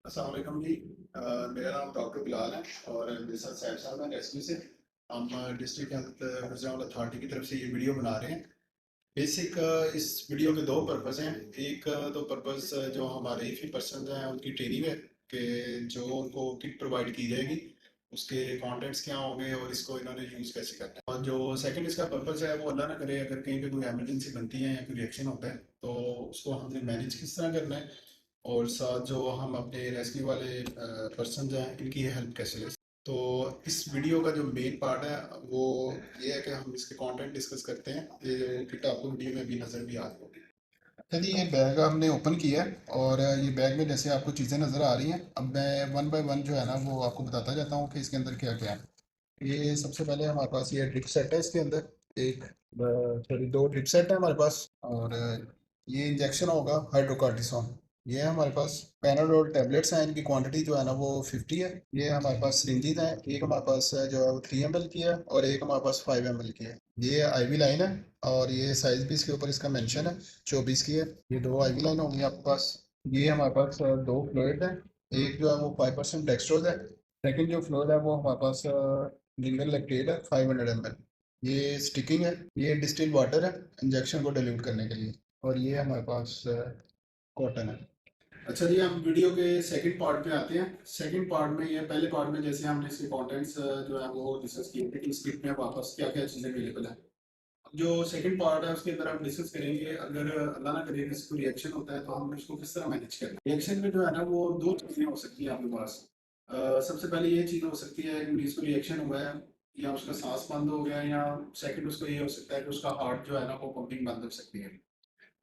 अस्सलाम वालेकुम जी। मेरा नाम डॉक्टर बिलाल है और मेरे साथ सैफ साहब हैं रेस्क्यू से। हम डिस्ट्रिक्ट हेल्थ गुजरात अथॉरिटी की तरफ से ये वीडियो बना रहे हैं। बेसिक इस वीडियो के दो पर्पज़ हैं। एक तो पर्पज़ जो हमारे इफ़ी पर्सन हैं उनकी ट्रेनिंग है कि जो उनको किट प्रोवाइड की जाएगी उसके कंटेंट्स क्या होंगे और इसको इन्होंने यूज़ कैसे करना है। और जो सेकंड इसका पर्पज़ है वो अल्लाह ना करे अगर कहीं पे कोई एमरजेंसी बनती है या कोई रिएक्शन होता है तो उसको हमने मैनेज किस तरह करना है और साथ जो हम अपने रेस्क्यू वाले पर्सन हैं इनकी हेल्प कैसे ले सकते हैं। तो इस वीडियो का जो मेन पार्ट है वो ये है कि हम इसके कंटेंट डिस्कस करते हैं। ये जो किट आपको वीडियो में भी नज़र भी आ रही होगी। चलिए ये बैग हमने ओपन किया है और ये बैग में जैसे आपको चीज़ें नज़र आ रही हैं। अब मैं वन बाय वन जो है ना वो आपको बताता जाता हूँ कि इसके अंदर क्या क्या है। ये सबसे पहले हमारे पास ये ड्रिप सेट है। इसके अंदर एक सॉरी दो ड्रिप सेट है हमारे पास। और ये इंजेक्शन होगा हाइड्रोकार्टिसोन। ये है हमारे पास पैनाडोल टैबलेट्स हैं। इनकी क्वांटिटी जो है ना वो 50 है। ये हमारे पास सिरिंजेस हैं। एक हमारे पास जो है वो 3 ml की है और एक हमारे पास 5 ml की है। ये आईवी लाइन है और ये साइज भी इसके ऊपर इसका मेंशन है 24 की है। ये दो आईवी लाइन होंगी आपके पास। ये हमारे पास दो फ्लूइड है। एक जो है वो 5% डेक्सट्रोज है। सेकंड जो फ्लूइड है वो हमारे पास लिंगर लैक्टेट है 500 ml। ये स्टिकिंग है। ये डिस्टिल वाटर है इंजेक्शन को डिल्यूट करने के लिए। और ये हमारे पास कॉटन है। अच्छा जी, हम वीडियो के सेकंड पार्ट पे आते हैं। सेकंड पार्ट में ये पहले पार्ट में जैसे हमने इसके कंटेंट्स जो है वो डिस्कस किए थे कि इस किट में वापस क्या क्या चीज़ें अवेलेबल है। जो सेकंड पार्ट है उसके अंदर हम डिस्कस करेंगे अगर अल्लाह ना करे किसी को रिएक्शन होता है तो हम उसको किस तरह मैनेज करना है। रिएक्शन में जो है ना वो दो चीज़ें हो सकती है आपके पास। सबसे पहले ये चीज़ हो सकती है कि मरीज को रिएक्शन हुआ है या उसका सांस बंद हो गया या सेकंड उसको ये हो सकता है कि उसका हार्ट जो है ना वो पंपिंग बंद हो सकती है।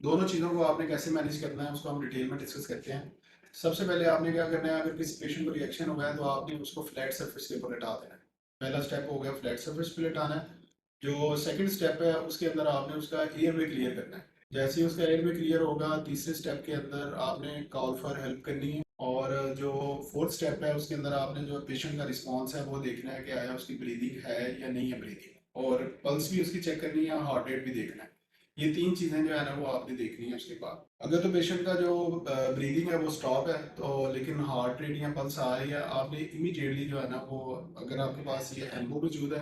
दोनों चीज़ों को आपने कैसे मैनेज करना है उसको हम डिटेल में डिस्कस करते हैं। सबसे पहले आपने क्या करना है, अगर किसी पेशेंट को रिएक्शन हो गया है तो आपने उसको फ्लैट सरफेस के ऊपर लेटा देना है। पहला स्टेप हो गया फ्लैट सरफेस पे लेटाना है। जो सेकंड स्टेप है उसके अंदर आपने उसका एयरवे क्लियर करना है। जैसे ही उसका एयरवे क्लियर होगा तीसरे स्टेप के अंदर आपने कॉल फॉर हेल्प करनी है। और जो फोर्थ स्टेप है उसके अंदर आपने जो पेशेंट का रिस्पॉन्स है वो देखना है कि आया उसकी ब्रीदिंग है या नहीं है ब्रीदिंग, और पल्स भी उसकी चेक करनी है, हार्ट रेट भी देखना है। ये तीन चीज़ें जो है ना वो आपने देखनी है उसके बाद। अगर तो पेशेंट का जो ब्रीदिंग है वो स्टॉप है तो लेकिन हार्ट रेट या पल्स आ रही है, आपने इमीडिएटली जो है ना वो, अगर आपके पास ये एम्बो मौजूद है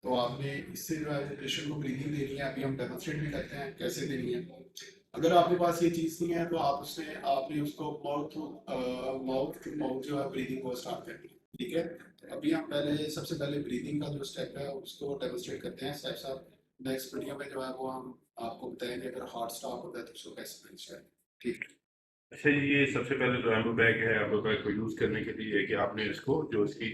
तो आपने इससे जो है पेशेंट को ब्रीदिंग देनी है। अभी हम डेमोन्स्ट्रेट भी करते हैं कैसे देनी है। अगर आपके पास ये चीज़ नहीं है तो आपने उसको माउथ माउथ टू माउथ जो है ब्रीदिंग को स्टार्ट करनी है। ठीक है, तो अभी हम पहले सबसे पहले ब्रीदिंग का जो स्टेप है उसको डेमोन्स्ट्रेट करते हैं साहब साहब। नेक्स्ट वीडियो में जो है वो हम आपको बताएंगे अगर हार्ट स्टॉप होता है तो उसको कैसे मैनेज करें। ठीक है। अच्छा जी, ये सबसे पहले तो एम्बो बैग है। एम्बो बैग को यूज़ करने के लिए है कि आपने इसको जो इसकी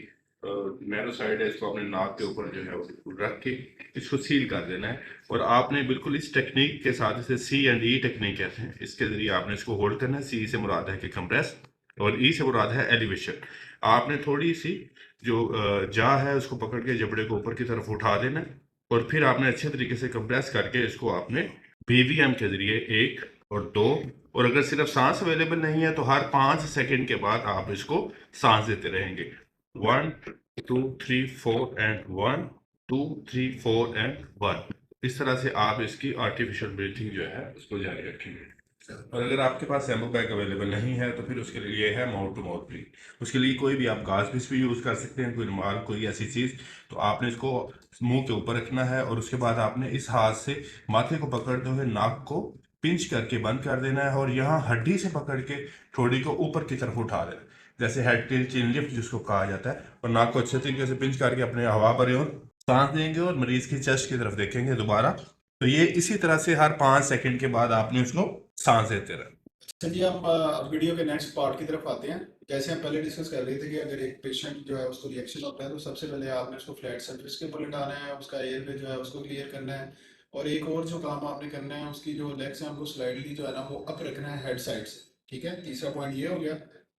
नैरो साइड है इसको अपने नाक के ऊपर जो है वो बिल्कुल रख के इसको सील कर देना है। और आपने बिल्कुल इस टेक्निक के साथ, इसे C&E टेक्निक कहते हैं, इसके ज़रिए आपने इसको होल्ड करना है। C से मुराद है कि कंप्रेस और E से मुराद है एलिवेशन। आपने थोड़ी सी जो जा है उसको पकड़ के जबड़े को ऊपर की तरफ उठा देना है और फिर आपने अच्छे तरीके से कंप्रेस करके इसको आपने BVM के ज़रिए 1 और 2, और अगर सिर्फ सांस अवेलेबल नहीं है तो हर 5 सेकंड के बाद आप इसको सांस देते रहेंगे। 1 2 3 4 एंड 1 2 3 4 एंड 1। इस तरह से आप इसकी आर्टिफिशियल ब्रीथिंग जो है उसको जारी रखेंगे। और अगर आपके पास एम्बो बैग अवेलेबल नहीं है तो फिर उसके लिए है माउथ टू माउथ ब्रीथ। उसके लिए कोई भी आप गाज भी यूज़ कर सकते हैं, कोई रुमाल, कोई ऐसी चीज़। तो आपने इसको मुंह के ऊपर रखना है और उसके बाद आपने इस हाथ से माथे को पकड़ते हुए नाक को पिंच करके बंद कर देना है और यहाँ हड्डी से पकड़ के ठोड़ी को ऊपर की तरफ उठा देना है, जैसे हेड टिल चिन लिफ्ट जिसको कहा जाता है। और नाक को अच्छे तरीके से पिंच करके अपने हवा भरें और सांस देंगे और मरीज की चेस्ट की तरफ देखेंगे दोबारा। तो ये इसी तरह से हर 5 सेकंड के बाद आपने उसको सांस देते रहना। चलिए हम वीडियो के नेक्स्ट पार्ट की तरफ आते हैं। जैसे हम पहले डिस्कस कर रहे थे कि अगर एक पेशेंट जो है उसको रिएक्शन होता है तो सबसे पहले आपने उसको फ्लैट सरफेस के ऊपर लेटाना है, उसका एयरवे जो है उसको क्लियर करना है। और एक और जो काम आपने करना है उसकी जो लेग्स हैं हमको स्लाइडली जो है ना वो अप रखना है हेड साइड से। ठीक है, तीसरा पॉइंट ये हो गया।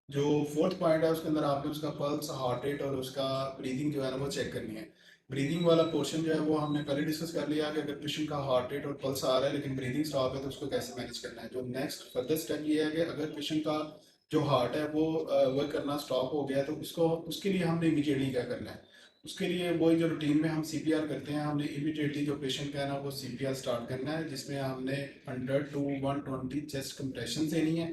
जो फोर्थ पॉइंट है उसके अंदर आपने उसका पल्स, हार्ट रेट और उसका ब्रीदिंग जो है ना वो चेक करनी है। ब्रीदिंग वाला पोर्शन जो है वो हमने पहले डिस्कस कर लिया कि अगर पेशेंट का हार्ट रेट और पल्स आ रहा है लेकिन ब्रीदिंग स्टॉप है तो उसको कैसे मैनेज करना है। जो नेक्स्ट फर्दर स्टेप ये है कि अगर पेशेंट का जो हार्ट है वो वर्क करना स्टॉप हो गया है तो उसको उसके लिए हमने इमीडिएटली क्या करना है। उसके लिए वही जो रूटीन में हम CPR करते हैं, हमने इमीडिएटली जो पेशेंट का है ना वो CPR स्टार्ट करना है जिसमें हमने 100 to 120 चेस्ट कंप्रेशन देनी है।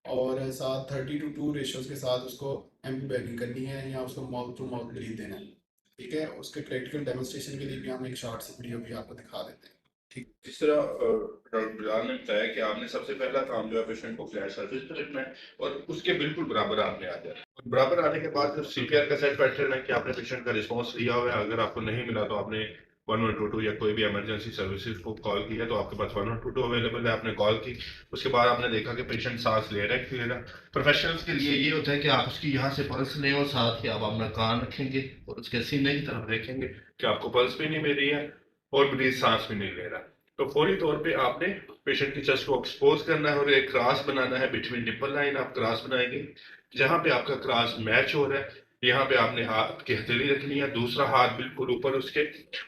और साथ 30:2 रेशियोज के साथ उसको एम्बू बैगिंग करनी है या उसको माउथ टू माउथ ब्रीथ देना है। ठीक है, उसके प्रैक्टिकल डेमोन्स्ट्रेशन के लिए भी हम एक शॉर्ट सी वीडियो भी आपको दिखा देते हैं। ठीक, जिस तरह डॉक्टर बिलाल ने बताया कि आपने सबसे पहला काम जो है पेशेंट को फ्लैट सर्विस पे रखना है और उसके बिल्कुल बराबर आपने आ जाना है। और बराबर आने के बाद जब सीपीआर का सेट पैटर्न है कि आपने पेशेंट का रिस्पॉन्स लिया हुआ है, अगर आपको नहीं मिला तो आपने 1122 या कोई भी इमरजेंसी सर्विसेज को कॉल किया, तो आपके पास 1122 अवेलेबल है, आपने कॉल की, उसके बाद आपने देखा कि पेशेंट सांस ले रहा है कि ले रहा। प्रोफेशनल्स के लिए ये होता है कि आप उसकी यहाँ से पल्स लें और साथ ही आप अपना कान रखेंगे और उसके सीने की तरफ देखेंगे कि आपको पल्स भी नहीं मिल रही है और मरीज सांस भी नहीं ले रहा। तो फौरी तौर पे आपने पेशेंट की चेस्ट को एक्सपोज करना है और एक क्रॉस बनाना है बिटवीन निप्पल लाइन। आप क्रॉस बनाएंगे, जहां पे आपका क्रॉस मैच हो रहा है यहाँ पे आपने हाथ की हथेली रखनी है, दूसरा हाथ बिल्कुल ऊपर उसके,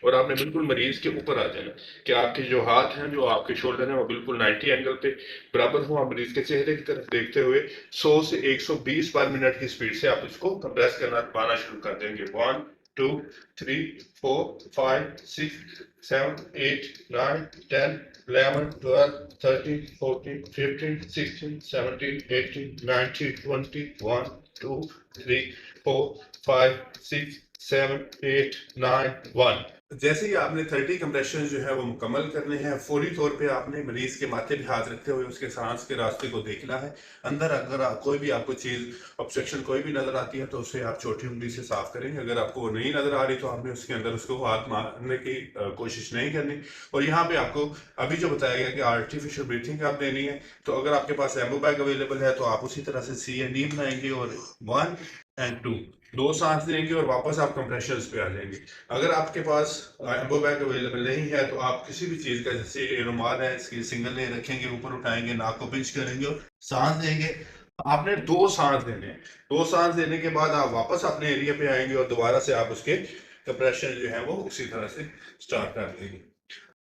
और आपने बिल्कुल मरीज के ऊपर आ जाना कि आपके जो हाथ हैं, जो आपके शोल्डर हैं, वो बिल्कुल 90 एंगल पे बराबर हो। आप मरीज के चेहरे की तरफ देखते हुए 100 से 120 पर मिनट की स्पीड से आप इसको कंप्रेस करना पाना शुरू कर देंगे। 1 2 3 4 5 6 7 8 9 10 11 12 13 14 15 16 17 18 19 20 1 2 3 4 5 6 7 8 9 1। जैसे ही आपने 30 कंप्रेशन जो है वो मुकम्मल करने हैं, फौरी तौर पे आपने मरीज के माथे पे हाथ रखते हुए उसके सांस के रास्ते को देखना है। अंदर अगर कोई भी आपको चीज ऑब्स्ट्रक्शन कोई भी नजर आती है तो उसे आप छोटी उंगली से साफ करेंगे। अगर आपको वो नहीं नजर आ रही तो आपने उसके अंदर उसको हाथ मारने की कोशिश नहीं करनी। और यहाँ पे आपको अभी जो बताया गया कि आर्टिफिशियल ब्रीथिंग आप देनी है, तो अगर आपके पास एम्बो बैग अवेलेबल है तो आप उसी तरह से सी एंड डी बनाएंगे और 1 एंड 2 दो सांस लेंगे और वापस आप कंप्रेशन पे आ जाएंगे। अगर आपके पास एम्बो बैग अवेलेबल नहीं है तो आप किसी भी चीज का, जैसे रुमाल है, इसकी सिंगल ले रखेंगे, ऊपर उठाएंगे, नाक को पिंच करेंगे और सांस लेंगे। आपने दो सांस लेने हैं। दो सांस लेने के बाद आप वापस अपने एरिया पे आएंगे और दोबारा से आप उसके कंप्रेशन जो है वो उसी तरह से स्टार्ट कर देंगे।